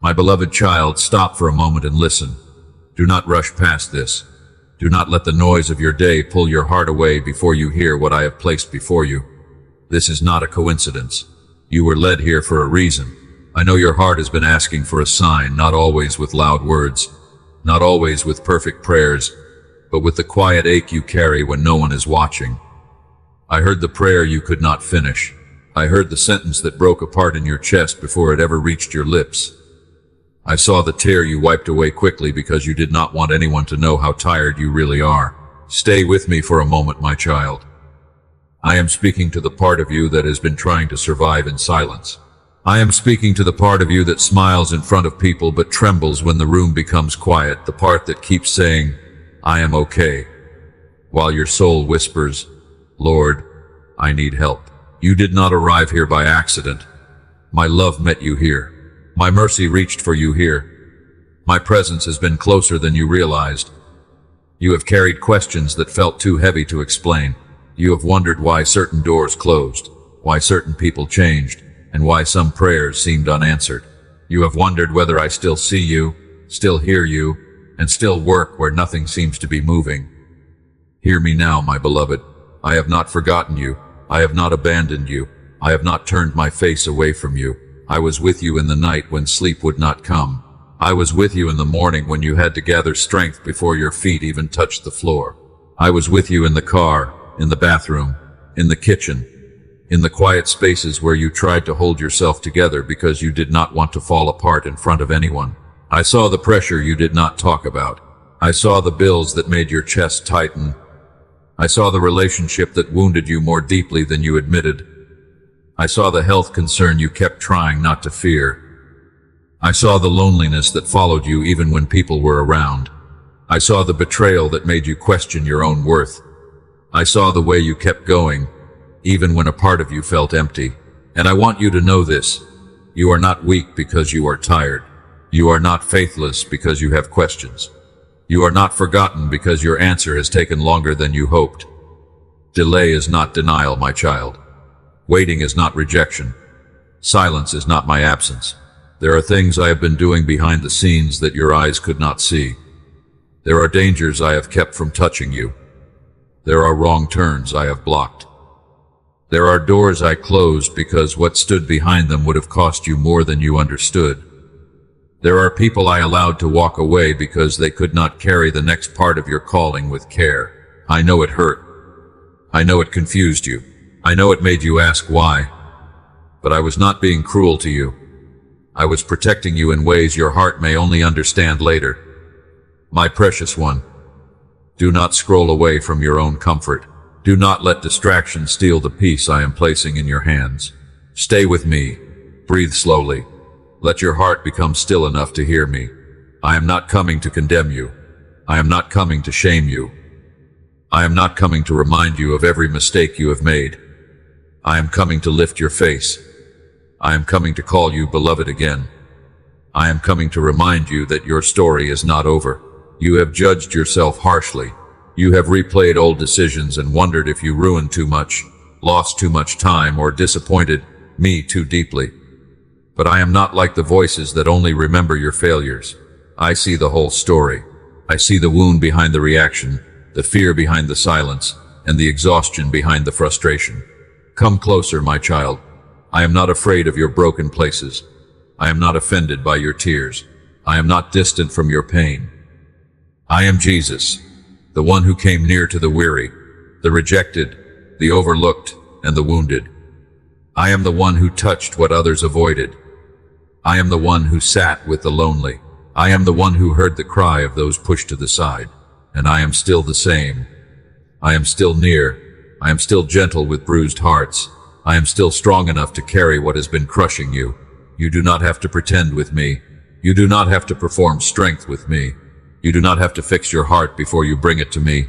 My beloved child, stop for a moment and listen. Do not rush past this. Do not let the noise of your day pull your heart away before you hear what I have placed before you. This is not a coincidence. You were led here for a reason. I know your heart has been asking for a sign, not always with loud words, not always with perfect prayers, but with the quiet ache you carry when no one is watching. I heard the prayer you could not finish. I heard the sentence that broke apart in your chest before it ever reached your lips. I saw the tear you wiped away quickly because you did not want anyone to know how tired you really are. Stay with me for a moment, my child. I am speaking to the part of you that has been trying to survive in silence. I am speaking to the part of you that smiles in front of people but trembles when the room becomes quiet, the part that keeps saying, I am okay, while your soul whispers, Lord, I need help. You did not arrive here by accident. My love met you here. My mercy reached for you here. My presence has been closer than you realized. You have carried questions that felt too heavy to explain. You have wondered why certain doors closed, why certain people changed, and why some prayers seemed unanswered. You have wondered whether I still see you, still hear you, and still work where nothing seems to be moving. Hear me now, my beloved. I have not forgotten you. I have not abandoned you. I have not turned my face away from you. I was with you in the night when sleep would not come. I was with you in the morning when you had to gather strength before your feet even touched the floor. I was with you in the car, in the bathroom, in the kitchen, in the quiet spaces where you tried to hold yourself together because you did not want to fall apart in front of anyone. I saw the pressure you did not talk about. I saw the bills that made your chest tighten. I saw the relationship that wounded you more deeply than you admitted. I saw the health concern you kept trying not to fear. I saw the loneliness that followed you even when people were around. I saw the betrayal that made you question your own worth. I saw the way you kept going, even when a part of you felt empty. And I want you to know this. You are not weak because you are tired. You are not faithless because you have questions. You are not forgotten because your answer has taken longer than you hoped. Delay is not denial, my child. Waiting is not rejection. Silence is not my absence. There are things I have been doing behind the scenes that your eyes could not see. There are dangers I have kept from touching you. There are wrong turns I have blocked. There are doors I closed because what stood behind them would have cost you more than you understood. There are people I allowed to walk away because they could not carry the next part of your calling with care. I know it hurt. I know it confused you. I know it made you ask why. But I was not being cruel to you. I was protecting you in ways your heart may only understand later. My precious one, do not scroll away from your own comfort. Do not let distraction steal the peace I am placing in your hands. Stay with me. Breathe slowly. Let your heart become still enough to hear me. I am not coming to condemn you. I am not coming to shame you. I am not coming to remind you of every mistake you have made. I am coming to lift your face. I am coming to call you beloved again. I am coming to remind you that your story is not over. You have judged yourself harshly. You have replayed old decisions and wondered if you ruined too much, lost too much time, or disappointed me too deeply. But I am not like the voices that only remember your failures. I see the whole story. I see the wound behind the reaction, the fear behind the silence, and the exhaustion behind the frustration. Come closer, my child. I am not afraid of your broken places. I am not offended by your tears. I am not distant from your pain. I am Jesus, the one who came near to the weary, the rejected, the overlooked, and the wounded. I am the one who touched what others avoided. I am the one who sat with the lonely. I am the one who heard the cry of those pushed to the side. And I am still the same. I am still near. I am still gentle with bruised hearts. I am still strong enough to carry what has been crushing you. You do not have to pretend with me. You do not have to perform strength with me. You do not have to fix your heart before you bring it to me.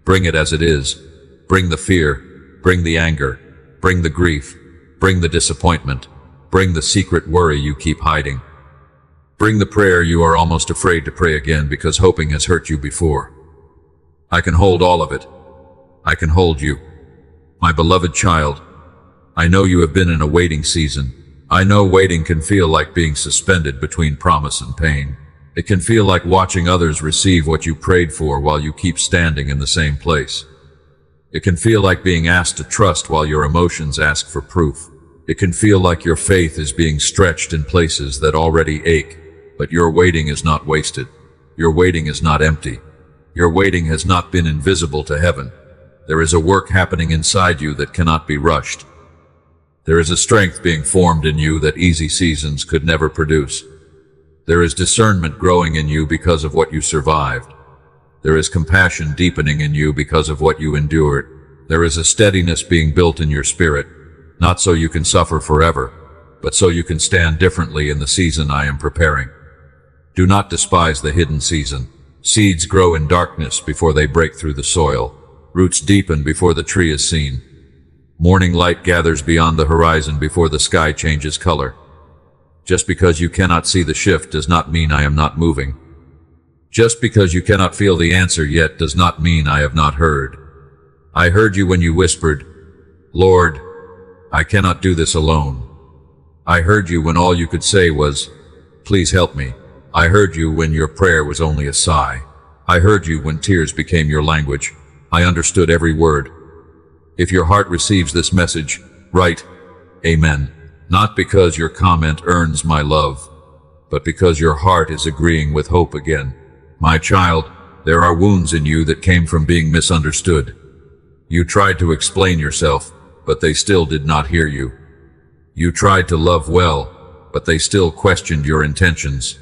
Bring it as it is. Bring the fear. Bring the anger. Bring the grief. Bring the disappointment. Bring the secret worry you keep hiding. Bring the prayer you are almost afraid to pray again because hoping has hurt you before. I can hold all of it. I can hold you. My beloved child, I know you have been in a waiting season, I know waiting can feel like being suspended between promise and pain. It can feel like watching others receive what you prayed for while you keep standing in the same place. It can feel like being asked to trust while your emotions ask for proof. It can feel like your faith is being stretched in places that already ache, but your waiting is not wasted. Your waiting is not empty. Your waiting has not been invisible to heaven. There is a work happening inside you that cannot be rushed. There is a strength being formed in you that easy seasons could never produce. There is discernment growing in you because of what you survived. There is compassion deepening in you because of what you endured. There is a steadiness being built in your spirit, not so you can suffer forever, but so you can stand differently in the season I am preparing. Do not despise the hidden season. Seeds grow in darkness before they break through the soil. Roots deepen before the tree is seen. Morning light gathers beyond the horizon before the sky changes color. Just because you cannot see the shift does not mean I am not moving. Just because you cannot feel the answer yet does not mean I have not heard. I heard you when you whispered, "Lord, I cannot do this alone." I heard you when all you could say was, "Please help me." I heard you when your prayer was only a sigh. I heard you when tears became your language. I understood every word. If your heart receives this message, write, Amen. Not because your comment earns my love, but because your heart is agreeing with hope again. My child, there are wounds in you that came from being misunderstood. You tried to explain yourself, but they still did not hear you. You tried to love well, but they still questioned your intentions.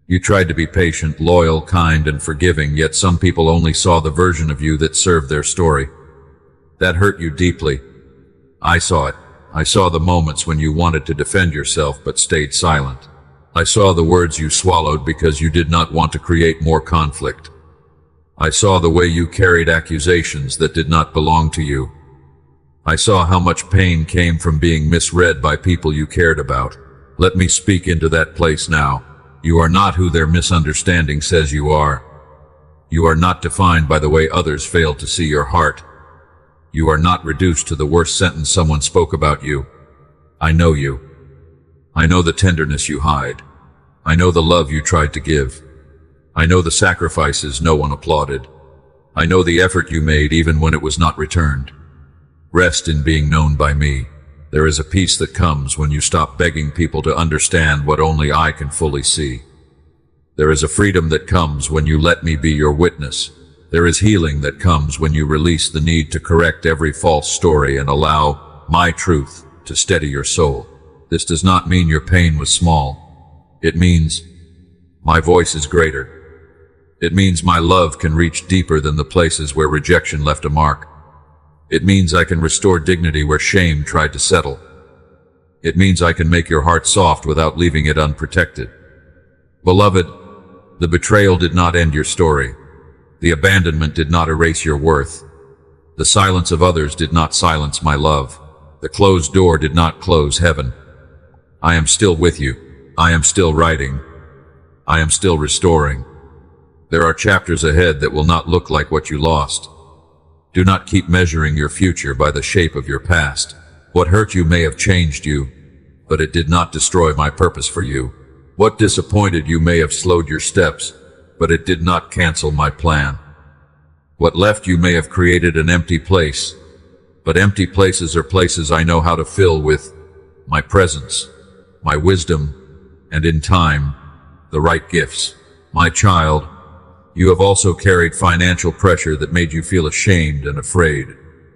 You tried to be patient, loyal, kind, and forgiving, yet some people only saw the version of you that served their story. That hurt you deeply. I saw it. I saw the moments when you wanted to defend yourself but stayed silent. I saw the words you swallowed because you did not want to create more conflict. I saw the way you carried accusations that did not belong to you. I saw how much pain came from being misread by people you cared about. Let me speak into that place now. You are not who their misunderstanding says you are. You are not defined by the way others failed to see your heart. You are not reduced to the worst sentence someone spoke about you. I know you. I know the tenderness you hide. I know the love you tried to give. I know the sacrifices no one applauded. I know the effort you made even when it was not returned. Rest in being known by me. There is a peace that comes when you stop begging people to understand what only I can fully see. There is a freedom that comes when you let me be your witness. There is healing that comes when you release the need to correct every false story and allow my truth to steady your soul. This does not mean your pain was small. It means my voice is greater. It means my love can reach deeper than the places where rejection left a mark. It means I can restore dignity where shame tried to settle. It means I can make your heart soft without leaving it unprotected. Beloved, the betrayal did not end your story. The abandonment did not erase your worth. The silence of others did not silence my love. The closed door did not close heaven. I am still with you. I am still writing. I am still restoring. There are chapters ahead that will not look like what you lost. Do not keep measuring your future by the shape of your past. What hurt you may have changed you, but it did not destroy my purpose for you. What disappointed you may have slowed your steps, but it did not cancel my plan. What left you may have created an empty place, but empty places are places I know how to fill with my presence, my wisdom, and in time, the right gifts. My child, you have also carried financial pressure that made you feel ashamed and afraid.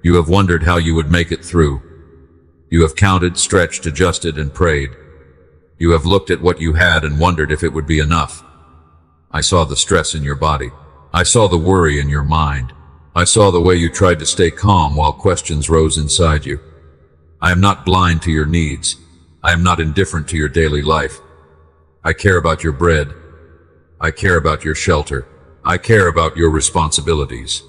You have wondered how you would make it through. You have counted, stretched, adjusted, and prayed. You have looked at what you had and wondered if it would be enough. I saw the stress in your body. I saw the worry in your mind. I saw the way you tried to stay calm while questions rose inside you. I am not blind to your needs. I am not indifferent to your daily life. I care about your bread. I care about your shelter. I care about your responsibilities.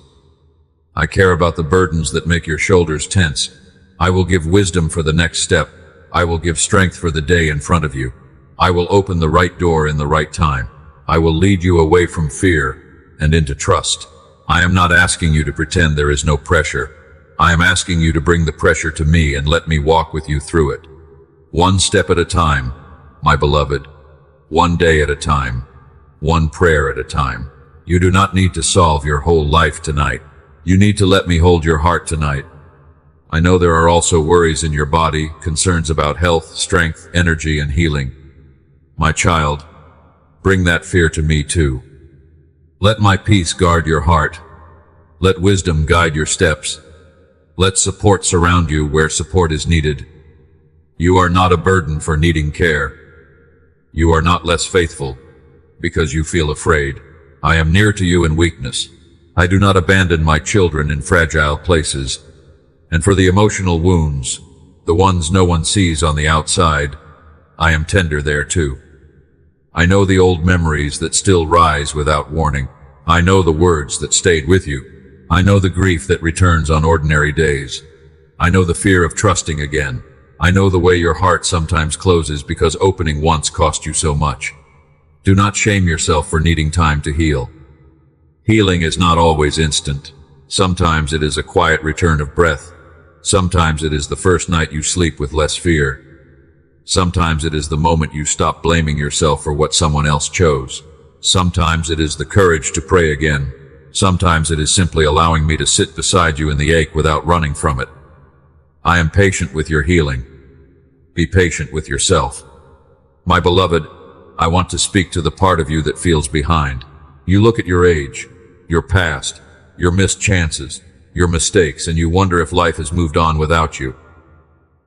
I care about the burdens that make your shoulders tense. I will give wisdom for the next step. I will give strength for the day in front of you. I will open the right door in the right time. I will lead you away from fear and into trust. I am not asking you to pretend there is no pressure. I am asking you to bring the pressure to me and let me walk with you through it. One step at a time, my beloved. One day at a time. One prayer at a time. You do not need to solve your whole life tonight. You need to let me hold your heart tonight. I know there are also worries in your body, concerns about health, strength, energy, and healing. My child, bring that fear to me too. Let my peace guard your heart. Let wisdom guide your steps. Let support surround you where support is needed. You are not a burden for needing care. You are not less faithful because you feel afraid. I am near to you in weakness. I do not abandon my children in fragile places. And for the emotional wounds, the ones no one sees on the outside, I am tender there too. I know the old memories that still rise without warning. I know the words that stayed with you. I know the grief that returns on ordinary days. I know the fear of trusting again. I know the way your heart sometimes closes because opening once cost you so much. Do not shame yourself for needing time to heal. Healing is not always instant. Sometimes it is a quiet return of breath. Sometimes it is the first night you sleep with less fear. Sometimes it is the moment you stop blaming yourself for what someone else chose. Sometimes it is the courage to pray again. Sometimes it is simply allowing me to sit beside you in the ache without running from it. I am patient with your healing. Be patient with yourself. My beloved, I want to speak to the part of you that feels behind. You look at your age, your past, your missed chances, your mistakes, and you wonder if life has moved on without you.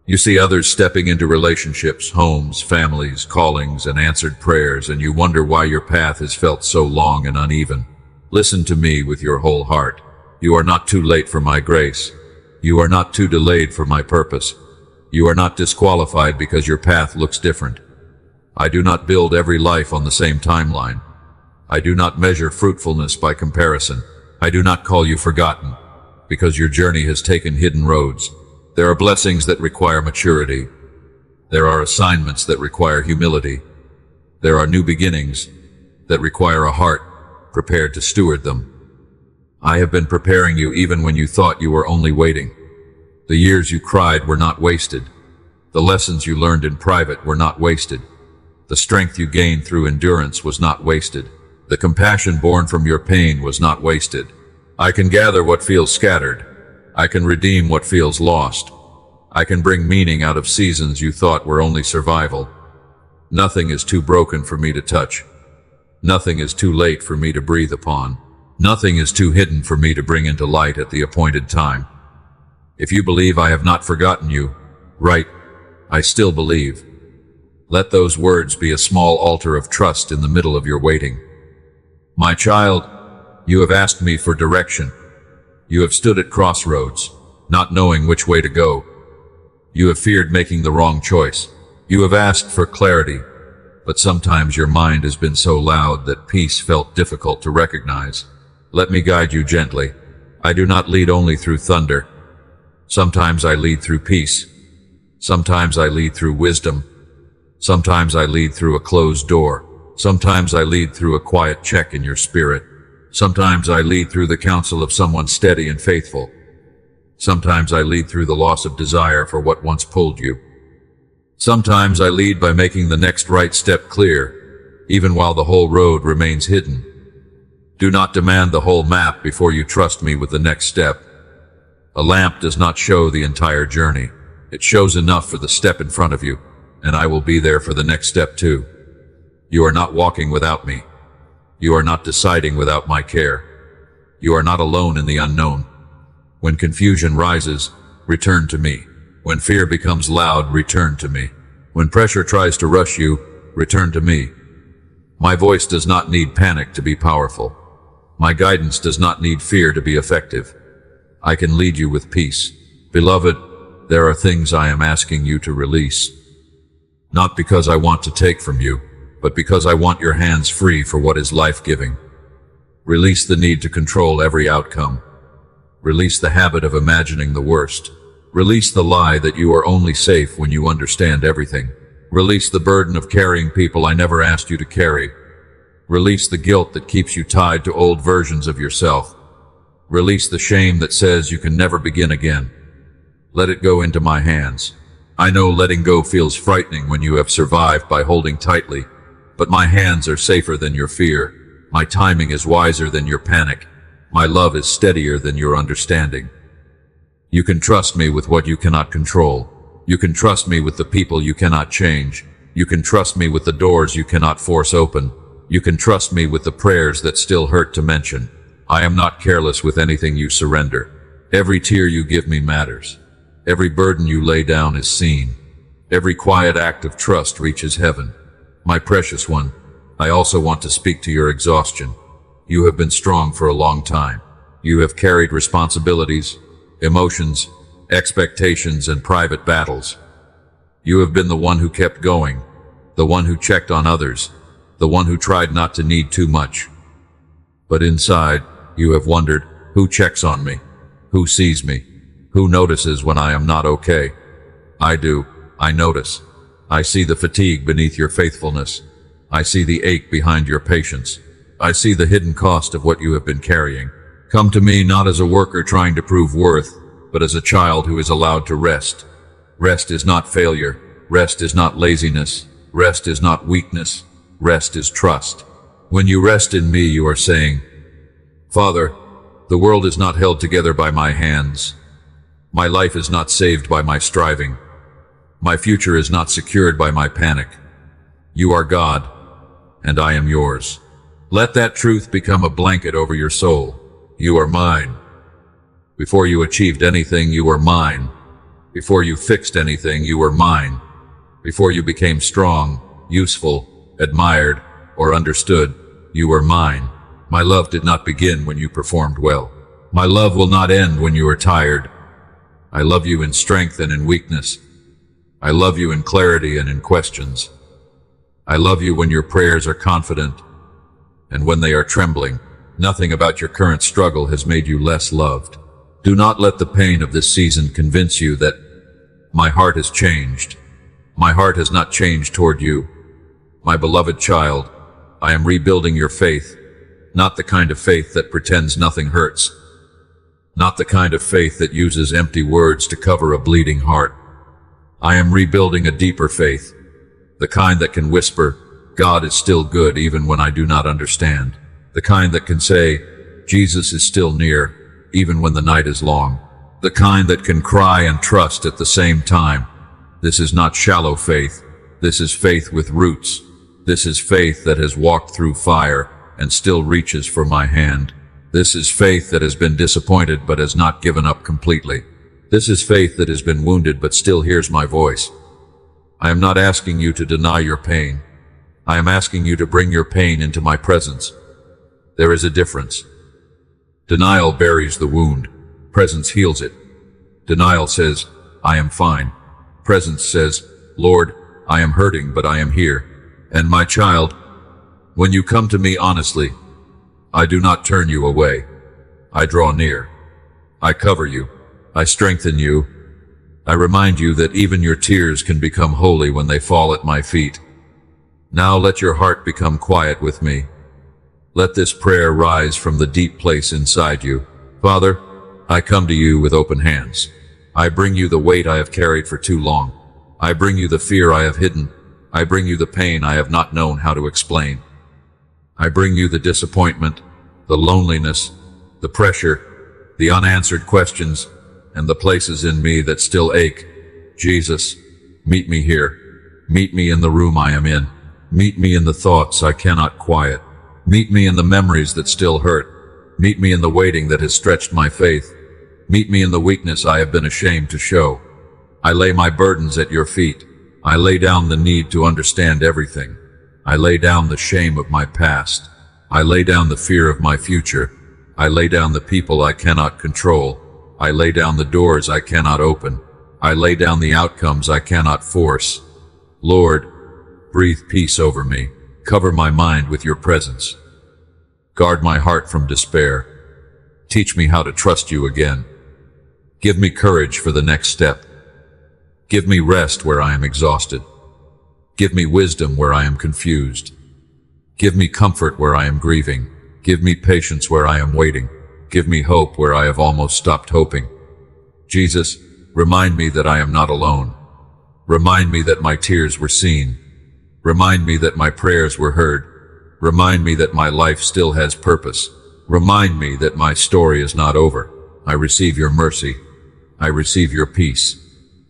You see others stepping into relationships, homes, families, callings, and answered prayers, and you wonder why your path has felt so long and uneven. Listen to me with your whole heart. You are not too late for my grace. You are not too delayed for my purpose. You are not disqualified because your path looks different. I do not build every life on the same timeline. I do not measure fruitfulness by comparison. I do not call you forgotten because your journey has taken hidden roads. There are blessings that require maturity. There are assignments that require humility. There are new beginnings that require a heart prepared to steward them. I have been preparing you even when you thought you were only waiting. The years you cried were not wasted. The lessons you learned in private were not wasted. The strength you gained through endurance was not wasted. The compassion born from your pain was not wasted. I can gather what feels scattered. I can redeem what feels lost. I can bring meaning out of seasons you thought were only survival. Nothing is too broken for me to touch. Nothing is too late for me to breathe upon. Nothing is too hidden for me to bring into light at the appointed time. If you believe I have not forgotten you, right, I still believe. Let those words be a small altar of trust in the middle of your waiting. My child, you have asked me for direction. You have stood at crossroads, not knowing which way to go. You have feared making the wrong choice. You have asked for clarity, but sometimes your mind has been so loud that peace felt difficult to recognize. Let me guide you gently. I do not lead only through thunder. Sometimes I lead through peace. Sometimes I lead through wisdom. Sometimes I lead through a closed door. Sometimes I lead through a quiet check in your spirit. Sometimes I lead through the counsel of someone steady and faithful. Sometimes I lead through the loss of desire for what once pulled you. Sometimes I lead by making the next right step clear, even while the whole road remains hidden. Do not demand the whole map before you trust me with the next step. A lamp does not show the entire journey. It shows enough for the step in front of you, and I will be there for the next step too. You are not walking without me. You are not deciding without my care. You are not alone in the unknown. When confusion rises, return to me. When fear becomes loud, return to me. When pressure tries to rush you, return to me. My voice does not need panic to be powerful. My guidance does not need fear to be effective. I can lead you with peace. Beloved, there are things I am asking you to release. Not because I want to take from you, but because I want your hands free for what is life-giving. Release the need to control every outcome. Release the habit of imagining the worst. Release the lie that you are only safe when you understand everything. Release the burden of carrying people I never asked you to carry. Release the guilt that keeps you tied to old versions of yourself. Release the shame that says you can never begin again. Let it go into my hands. I know letting go feels frightening when you have survived by holding tightly, but my hands are safer than your fear. My timing is wiser than your panic. My love is steadier than your understanding. You can trust me with what you cannot control. You can trust me with the people you cannot change. You can trust me with the doors you cannot force open. You can trust me with the prayers that still hurt to mention. I am not careless with anything you surrender. Every tear you give me matters. Every burden you lay down is seen. Every quiet act of trust reaches heaven. My precious one, I also want to speak to your exhaustion. You have been strong for a long time. You have carried responsibilities, emotions, expectations, and private battles. You have been the one who kept going, the one who checked on others, the one who tried not to need too much. But inside, you have wondered, who checks on me? Who sees me? Who notices when I am not okay? I do. I notice. I see the fatigue beneath your faithfulness. I see the ache behind your patience. I see the hidden cost of what you have been carrying. Come to me not as a worker trying to prove worth, but as a child who is allowed to rest. Rest is not failure. Rest is not laziness. Rest is not weakness. Rest is trust. When you rest in me, you are saying, Father, the world is not held together by my hands. My life is not saved by my striving. My future is not secured by my panic. You are God, and I am yours. Let that truth become a blanket over your soul. You are mine. Before you achieved anything, you were mine. Before you fixed anything, you were mine. Before you became strong, useful, admired, or understood, you were mine. My love did not begin when you performed well. My love will not end when you are tired. I love you in strength and in weakness. I love you in clarity and in questions. I love you when your prayers are confident and when they are trembling. Nothing about your current struggle has made you less loved. Do not let the pain of this season convince you that my heart has changed. My heart has not changed toward you. My beloved child, I am rebuilding your faith, not the kind of faith that pretends nothing hurts, not the kind of faith that uses empty words to cover a bleeding heart. I am rebuilding a deeper faith, the kind that can whisper, God is still good even when I do not understand, the kind that can say, Jesus is still near, even when the night is long, the kind that can cry and trust at the same time. This is not shallow faith. This is faith with roots. This is faith that has walked through fire and still reaches for my hand. This is faith that has been disappointed but has not given up completely. This is faith that has been wounded but still hears my voice. I am not asking you to deny your pain. I am asking you to bring your pain into my presence. There is a difference. Denial buries the wound. Presence heals it. Denial says, I am fine. Presence says, Lord, I am hurting, but I am here. And my child, when you come to me honestly, I do not turn you away. I draw near. I cover you. I strengthen you. I remind you that even your tears can become holy when they fall at my feet. Now let your heart become quiet with me. Let this prayer rise from the deep place inside you. Father, I come to you with open hands. I bring you the weight I have carried for too long. I bring you the fear I have hidden. I bring you the pain I have not known how to explain. I bring you the disappointment, the loneliness, the pressure, the unanswered questions, and the places in me that still ache. Jesus, meet me here. Meet me in the room I am in. Meet me in the thoughts I cannot quiet. Meet me in the memories that still hurt. Meet me in the waiting that has stretched my faith. Meet me in the weakness I have been ashamed to show. I lay my burdens at your feet. I lay down the need to understand everything. I lay down the shame of my past. I lay down the fear of my future. I lay down the people I cannot control. I lay down the doors I cannot open. I lay down the outcomes I cannot force. Lord, breathe peace over me. Cover my mind with your presence. Guard my heart from despair. Teach me how to trust you again. Give me courage for the next step. Give me rest where I am exhausted. Give me wisdom where I am confused. Give me comfort where I am grieving. Give me patience where I am waiting. Give me hope where I have almost stopped hoping. Jesus, remind me that I am not alone. Remind me that my tears were seen. Remind me that my prayers were heard. Remind me that my life still has purpose. Remind me that my story is not over. I receive your mercy. I receive your peace.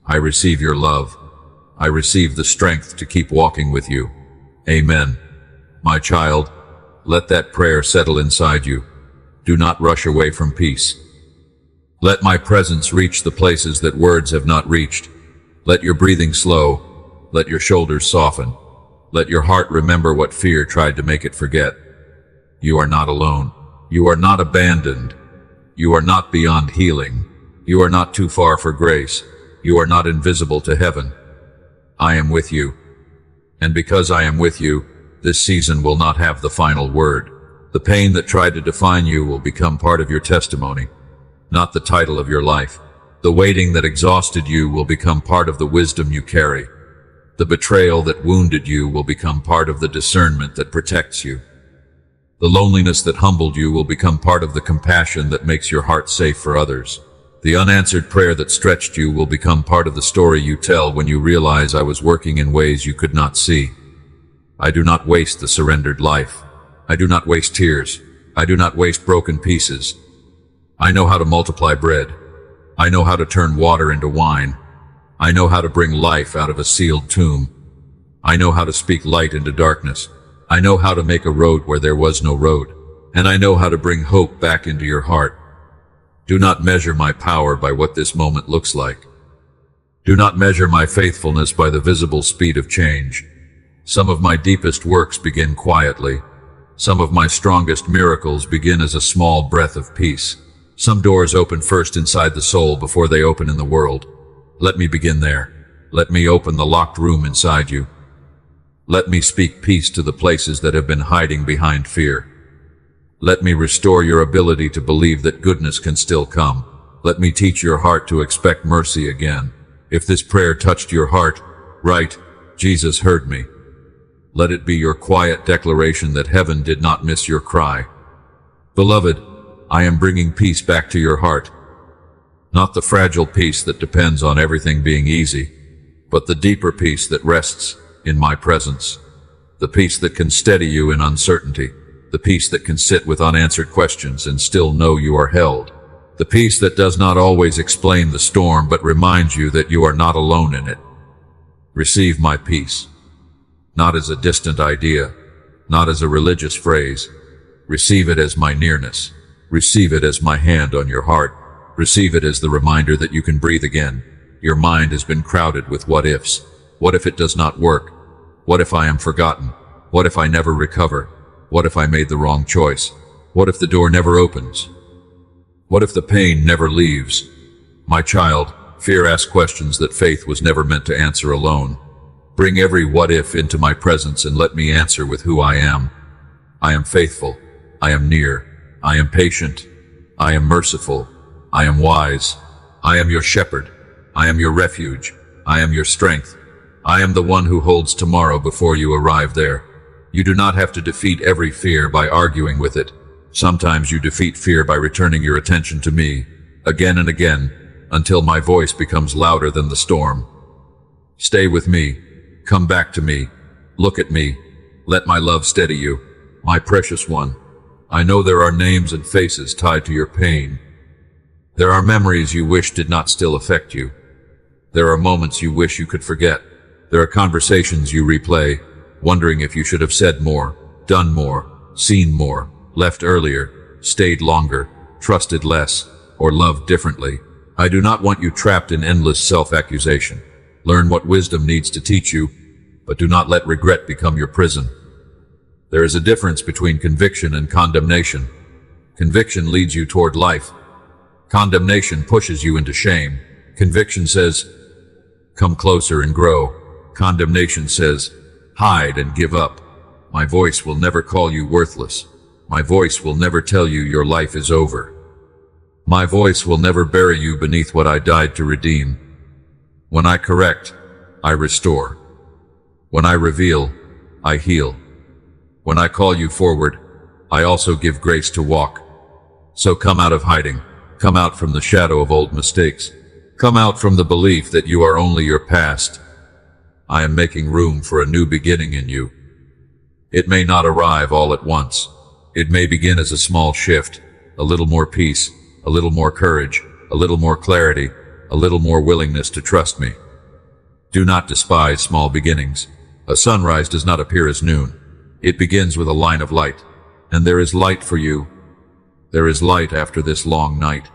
I receive your love. I receive the strength to keep walking with you. Amen. My child, let that prayer settle inside you. Do not rush away from peace. Let my presence reach the places that words have not reached. Let your breathing slow. Let your shoulders soften. Let your heart remember what fear tried to make it forget. You are not alone. You are not abandoned. You are not beyond healing. You are not too far for grace. You are not invisible to heaven. I am with you. And because I am with you, this season will not have the final word. The pain that tried to define you will become part of your testimony, not the title of your life. The waiting that exhausted you will become part of the wisdom you carry. The betrayal that wounded you will become part of the discernment that protects you. The loneliness that humbled you will become part of the compassion that makes your heart safe for others. The unanswered prayer that stretched you will become part of the story you tell when you realize I was working in ways you could not see. I do not waste the surrendered life. I do not waste tears. I do not waste broken pieces. I know how to multiply bread. I know how to turn water into wine. I know how to bring life out of a sealed tomb. I know how to speak light into darkness. I know how to make a road where there was no road. And I know how to bring hope back into your heart. Do not measure my power by what this moment looks like. Do not measure my faithfulness by the visible speed of change. Some of my deepest works begin quietly. Some of my strongest miracles begin as a small breath of peace. Some doors open first inside the soul before they open in the world. Let me begin there. Let me open the locked room inside you. Let me speak peace to the places that have been hiding behind fear. Let me restore your ability to believe that goodness can still come. Let me teach your heart to expect mercy again. If this prayer touched your heart, write, Jesus heard me. Let it be your quiet declaration that heaven did not miss your cry. Beloved, I am bringing peace back to your heart. Not the fragile peace that depends on everything being easy, but the deeper peace that rests in my presence. The peace that can steady you in uncertainty. The peace that can sit with unanswered questions and still know you are held. The peace that does not always explain the storm but reminds you that you are not alone in it. Receive my peace. Not as a distant idea, not as a religious phrase. Receive it as my nearness. Receive it as my hand on your heart. Receive it as the reminder that you can breathe again. Your mind has been crowded with what-ifs. What if it does not work? What if I am forgotten? What if I never recover? What if I made the wrong choice? What if the door never opens? What if the pain never leaves? My child, fear asks questions that faith was never meant to answer alone. Bring every what if into my presence and let me answer with who I am. I am faithful. I am near. I am patient. I am merciful. I am wise. I am your shepherd. I am your refuge. I am your strength. I am the one who holds tomorrow before you arrive there. You do not have to defeat every fear by arguing with it. Sometimes you defeat fear by returning your attention to me, again and again, until my voice becomes louder than the storm. Stay with me. Come back to me. Look at me. Let my love steady you. My precious one, I know there are names and faces tied to your pain. There are memories you wish did not still affect you. There are moments you wish you could forget. There are conversations you replay, wondering if you should have said more, done more, seen more, left earlier, stayed longer, trusted less, or loved differently. I do not want you trapped in endless self-accusation. Learn what wisdom needs to teach you, but do not let regret become your prison. There is a difference between conviction and condemnation. Conviction leads you toward life. Condemnation pushes you into shame. Conviction says, come closer and grow. Condemnation says, hide and give up. My voice will never call you worthless. My voice will never tell you your life is over. My voice will never bury you beneath what I died to redeem. When I correct, I restore. When I reveal, I heal. When I call you forward, I also give grace to walk. So come out of hiding. Come out from the shadow of old mistakes. Come out from the belief that you are only your past. I am making room for a new beginning in you. It may not arrive all at once. It may begin as a small shift, a little more peace, a little more courage, a little more clarity, a little more willingness to trust me. Do not despise small beginnings. A sunrise does not appear as noon. It begins with a line of light. And there is light for you. There is light after this long night.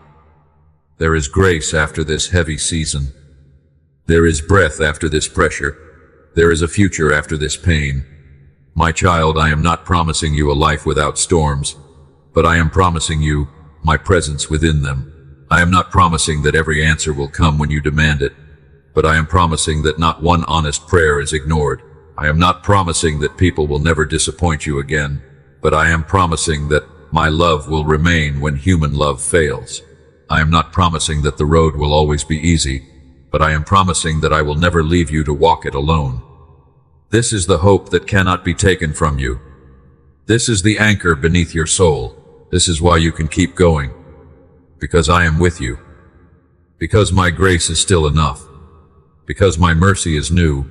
There is grace after this heavy season. There is breath after this pressure. There is a future after this pain. My child, I am not promising you a life without storms, but I am promising you my presence within them. I am not promising that every answer will come when you demand it, but I am promising that not one honest prayer is ignored. I am not promising that people will never disappoint you again, but I am promising that my love will remain when human love fails. I am not promising that the road will always be easy, but I am promising that I will never leave you to walk it alone. This is the hope that cannot be taken from you. This is the anchor beneath your soul. This is why you can keep going. Because I am with you. Because my grace is still enough. Because my mercy is new.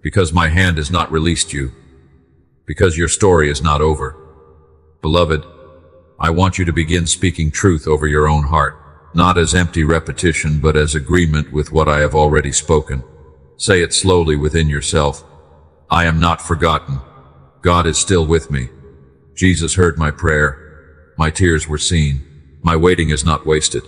Because my hand has not released you. Because your story is not over. Beloved, I want you to begin speaking truth over your own heart, not as empty repetition, but as agreement with what I have already spoken. Say it slowly within yourself. I am not forgotten. God is still with me. Jesus heard my prayer. My tears were seen. My waiting is not wasted.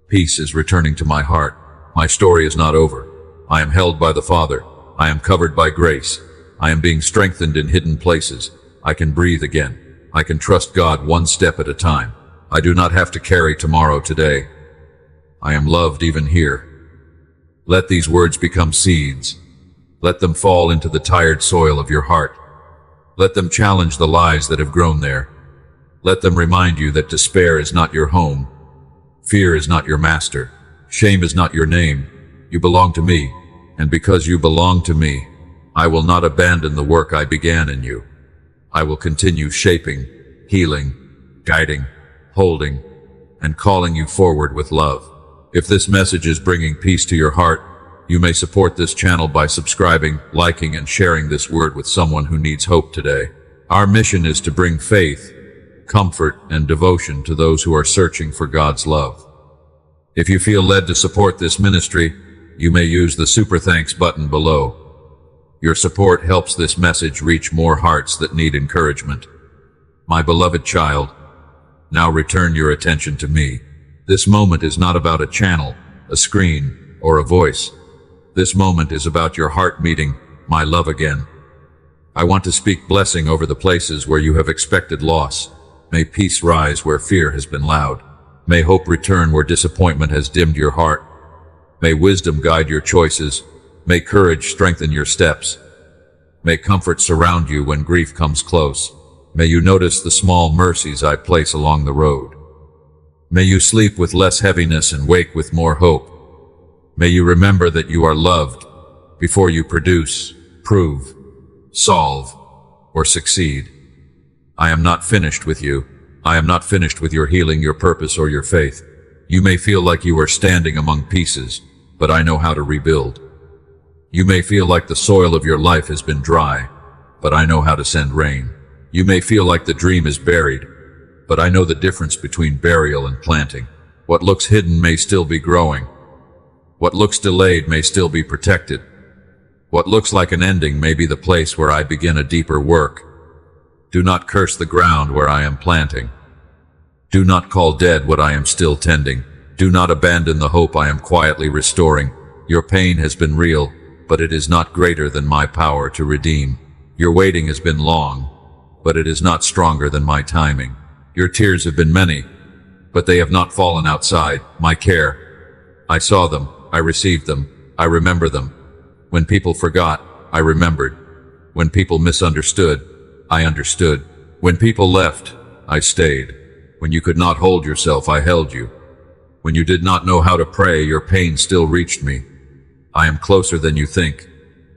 Peace is returning to my heart. My story is not over. I am held by the Father. I am covered by grace. I am being strengthened in hidden places. I can breathe again. I can trust God one step at a time. I do not have to carry tomorrow today. I am loved even here. Let these words become seeds. Let them fall into the tired soil of your heart. Let them challenge the lies that have grown there. Let them remind you that despair is not your home. Fear is not your master. Shame is not your name. You belong to me, and because you belong to me, I will not abandon the work I began in you. I will continue shaping, healing, guiding, holding, and calling you forward with love. If this message is bringing peace to your heart, you may support this channel by subscribing, liking, and sharing this word with someone who needs hope today. Our mission is to bring faith, comfort, and devotion to those who are searching for God's love. If you feel led to support this ministry, you may use the Super Thanks button below. Your support helps this message reach more hearts that need encouragement. My beloved child, now return your attention to me. This moment is not about a channel, a screen, or a voice. This moment is about your heart meeting my love again. I want to speak blessing over the places where you have expected loss. May peace rise where fear has been loud. May hope return where disappointment has dimmed your heart. May wisdom guide your choices. May courage strengthen your steps. May comfort surround you when grief comes close. May you notice the small mercies I place along the road. May you sleep with less heaviness and wake with more hope. May you remember that you are loved before you produce, prove, solve, or succeed. I am not finished with you. I am not finished with your healing, your purpose, or your faith. You may feel like you are standing among pieces, but I know how to rebuild. You may feel like the soil of your life has been dry, but I know how to send rain. You may feel like the dream is buried, but I know the difference between burial and planting. What looks hidden may still be growing. What looks delayed may still be protected. What looks like an ending may be the place where I begin a deeper work. Do not curse the ground where I am planting. Do not call dead what I am still tending. Do not abandon the hope I am quietly restoring. Your pain has been real, but it is not greater than my power to redeem. Your waiting has been long, but it is not stronger than my timing. Your tears have been many, but they have not fallen outside my care. I saw them. I received them. I remember them. When people forgot, I remembered. When people misunderstood, I understood. When people left, I stayed. When you could not hold yourself, I held you. When you did not know how to pray, your pain still reached me. I am closer than you think.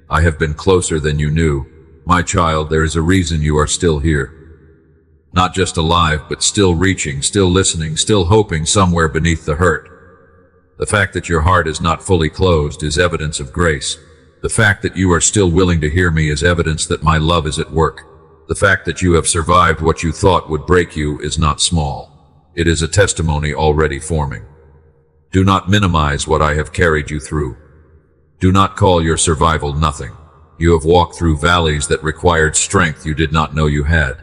I have been closer than you knew. My child, there is a reason you are still here. Not just alive, but still reaching, still listening, still hoping somewhere beneath the hurt. The fact that your heart is not fully closed is evidence of grace. The fact that you are still willing to hear me is evidence that my love is at work. The fact that you have survived what you thought would break you is not small. It is a testimony already forming. Do not minimize what I have carried you through. Do not call your survival nothing. You have walked through valleys that required strength you did not know you had.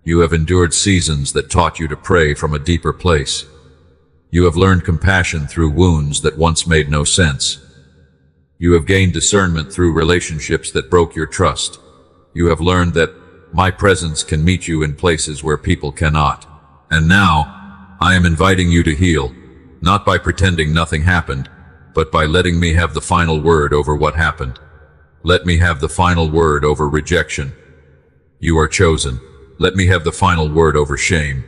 You have endured seasons that taught you to pray from a deeper place. You have learned compassion through wounds that once made no sense. You have gained discernment through relationships that broke your trust. You have learned that my presence can meet you in places where people cannot. And now, I am inviting you to heal, not by pretending nothing happened, but by letting me have the final word over what happened. Let me have the final word over rejection. You are chosen. Let me have the final word over shame.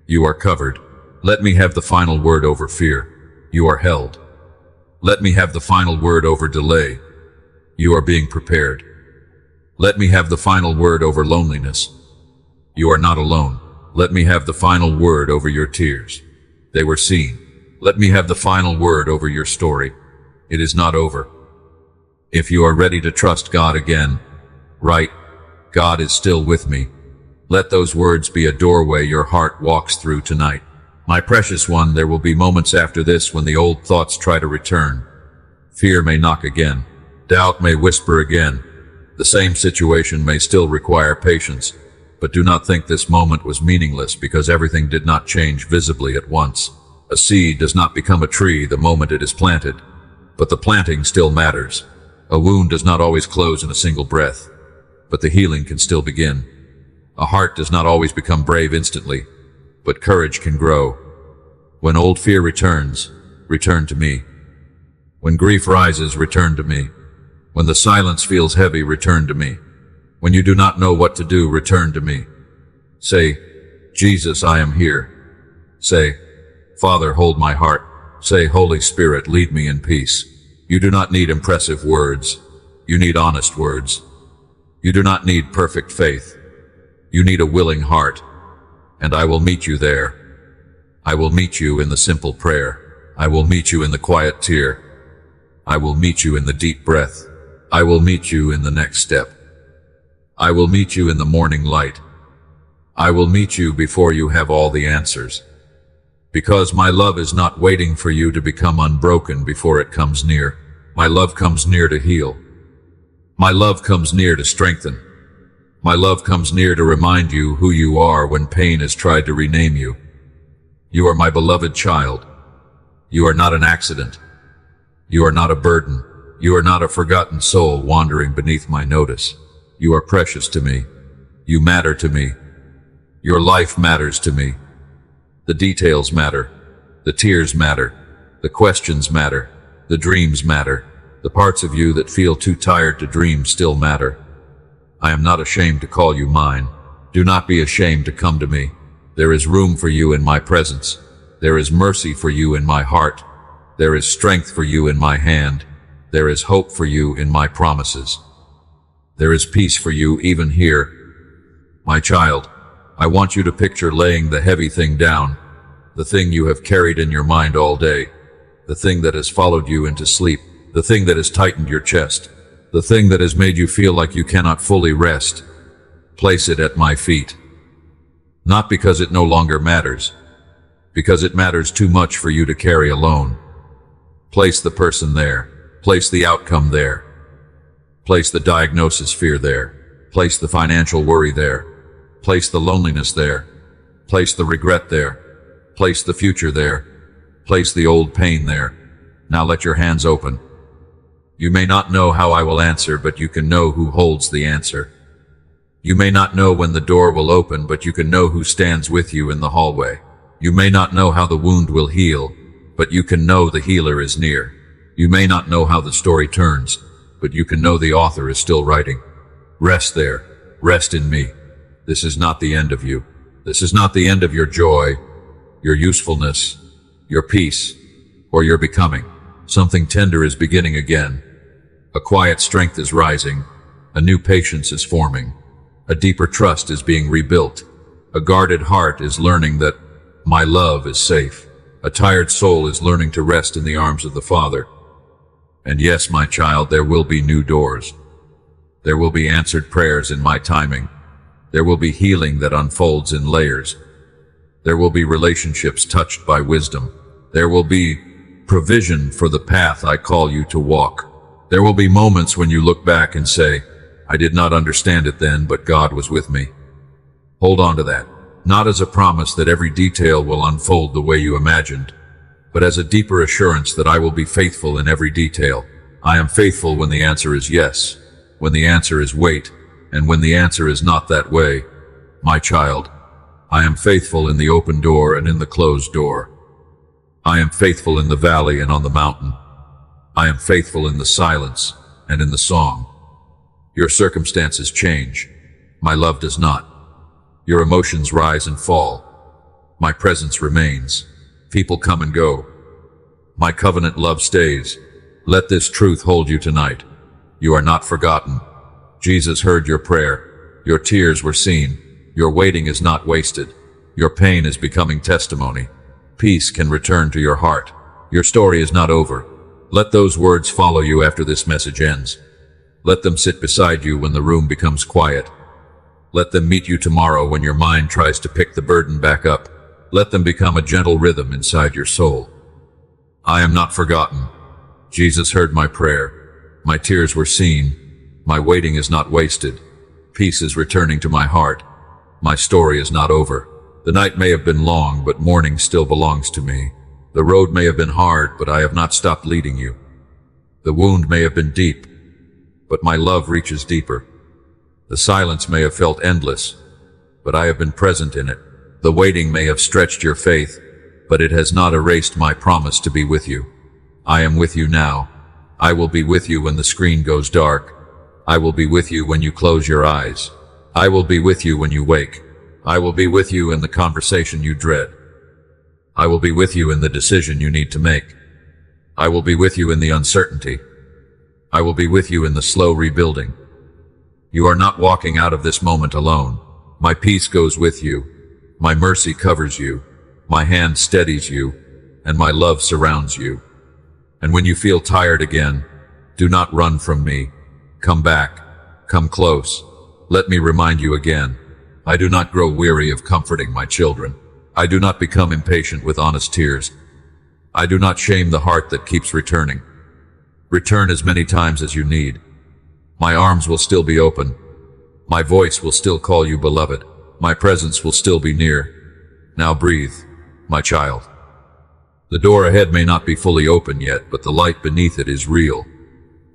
You are covered. Let me have the final word over fear. You are held. Let me have the final word over delay. You are being prepared. Let me have the final word over loneliness. You are not alone. Let me have the final word over your tears. They were seen. Let me have the final word over your story. It is not over. If you are ready to trust God again, write, God is still with me. Let those words be a doorway your heart walks through tonight. My precious one, there will be moments after this when the old thoughts try to return. Fear may knock again. Doubt may whisper again. The same situation may still require patience, but do not think this moment was meaningless because everything did not change visibly at once. A seed does not become a tree the moment it is planted, but the planting still matters. A wound does not always close in a single breath, but the healing can still begin. A heart does not always become brave instantly, but courage can grow. When old fear returns, return to me. When grief rises, return to me. When the silence feels heavy, return to me. When you do not know what to do, return to me. Say, Jesus, I am here. Say, Father, hold my heart. Say, Holy Spirit, lead me in peace. You do not need impressive words. You need honest words. You do not need perfect faith. You need a willing heart. And I will meet you there. I will meet you in the simple prayer. I will meet you in the quiet tear. I will meet you in the deep breath. I will meet you in the next step. I will meet you in the morning light. I will meet you before you have all the answers. Because my love is not waiting for you to become unbroken before it comes near. My love comes near to heal. My love comes near to strengthen. My love comes near to remind you who you are when pain has tried to rename you. You are my beloved child. You are not an accident. You are not a burden. You are not a forgotten soul wandering beneath my notice. You are precious to me. You matter to me. Your life matters to me. The details matter. The tears matter. The questions matter. The dreams matter. The parts of you that feel too tired to dream still matter. I am not ashamed to call you mine. Do not be ashamed to come to me. There is room for you in my presence. There is mercy for you in my heart. There is strength for you in my hand. There is hope for you in my promises. There is peace for you even here. My child, I want you to picture laying the heavy thing down, the thing you have carried in your mind all day, the thing that has followed you into sleep, the thing that has tightened your chest, the thing that has made you feel like you cannot fully rest. Place it at my feet. Not because it no longer matters, because it matters too much for you to carry alone. Place the person there. Place the outcome there. Place the diagnosis fear there. Place the financial worry there. Place the loneliness there. Place the regret there. Place the future there. Place the old pain there. Now let your hands open. You may not know how I will answer, but you can know who holds the answer. You may not know when the door will open, but you can know who stands with you in the hallway. You may not know how the wound will heal, but you can know the healer is near. You may not know how the story turns, but you can know the author is still writing. Rest there. Rest in me. This is not the end of you. This is not the end of your joy, your usefulness, your peace, or your becoming. Something tender is beginning again. A quiet strength is rising. A new patience is forming. A deeper trust is being rebuilt. A guarded heart is learning that my love is safe. A tired soul is learning to rest in the arms of the Father. And yes, my child, there will be new doors. There will be answered prayers in my timing. There will be healing that unfolds in layers. There will be relationships touched by wisdom. There will be provision for the path I call you to walk. There will be moments when you look back and say, I did not understand it then, but God was with me. Hold on to that, not as a promise that every detail will unfold the way you imagined, but as a deeper assurance that I will be faithful in every detail. I am faithful when the answer is yes, when the answer is wait, and when the answer is not that way. My child, I am faithful in the open door and in the closed door. I am faithful in the valley and on the mountain. I am faithful in the silence and in the song. Your circumstances change. My love does not. Your emotions rise and fall. My presence remains. People come and go. My covenant love stays. Let this truth hold you tonight. You are not forgotten. Jesus heard your prayer. Your tears were seen. Your waiting is not wasted. Your pain is becoming testimony. Peace can return to your heart. Your story is not over. Let those words follow you after this message ends. Let them sit beside you when the room becomes quiet. Let them meet you tomorrow when your mind tries to pick the burden back up. Let them become a gentle rhythm inside your soul. I am not forgotten. Jesus heard my prayer. My tears were seen. My waiting is not wasted. Peace is returning to my heart. My story is not over. The night may have been long, but morning still belongs to me. The road may have been hard, but I have not stopped leading you. The wound may have been deep, but my love reaches deeper. The silence may have felt endless, but I have been present in it. The waiting may have stretched your faith, but it has not erased my promise to be with you. I am with you now. I will be with you when the screen goes dark. I will be with you when you close your eyes. I will be with you when you wake. I will be with you in the conversation you dread. I will be with you in the decision you need to make. I will be with you in the uncertainty. I will be with you in the slow rebuilding. You are not walking out of this moment alone. My peace goes with you. My mercy covers you. My hand steadies you, and my love surrounds you. And when you feel tired again, do not run from me. Come back. Come close. Let me remind you again. I do not grow weary of comforting my children. I do not become impatient with honest tears. I do not shame the heart that keeps returning. Return as many times as you need. My arms will still be open. My voice will still call you beloved. My presence will still be near. Now breathe, my child. The door ahead may not be fully open yet, but the light beneath it is real.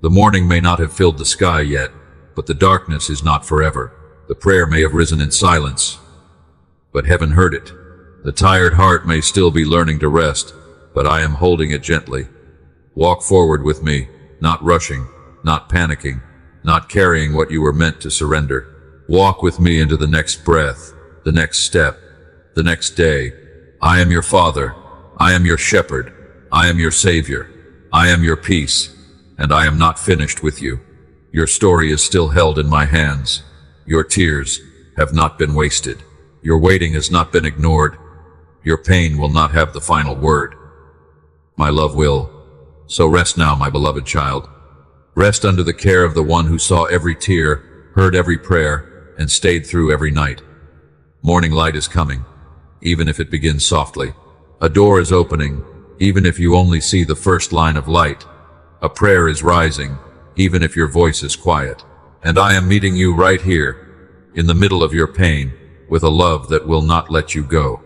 The morning may not have filled the sky yet, but the darkness is not forever. The prayer may have risen in silence, but heaven heard it. The tired heart may still be learning to rest, but I am holding it gently. Walk forward with me, not rushing, not panicking, not carrying what you were meant to surrender. Walk with me into the next breath, the next step, the next day. I am your Father. I am your shepherd. I am your Savior. I am your peace, and I am not finished with you. Your story is still held in my hands. Your tears have not been wasted. Your waiting has not been ignored. Your pain will not have the final word. My love will. So rest now, my beloved child. Rest under the care of the one who saw every tear, heard every prayer, and stayed through every night. Morning light is coming, even if it begins softly. A door is opening, even if you only see the first line of light. A prayer is rising, even if your voice is quiet. And I am meeting you right here, in the middle of your pain, with a love that will not let you go.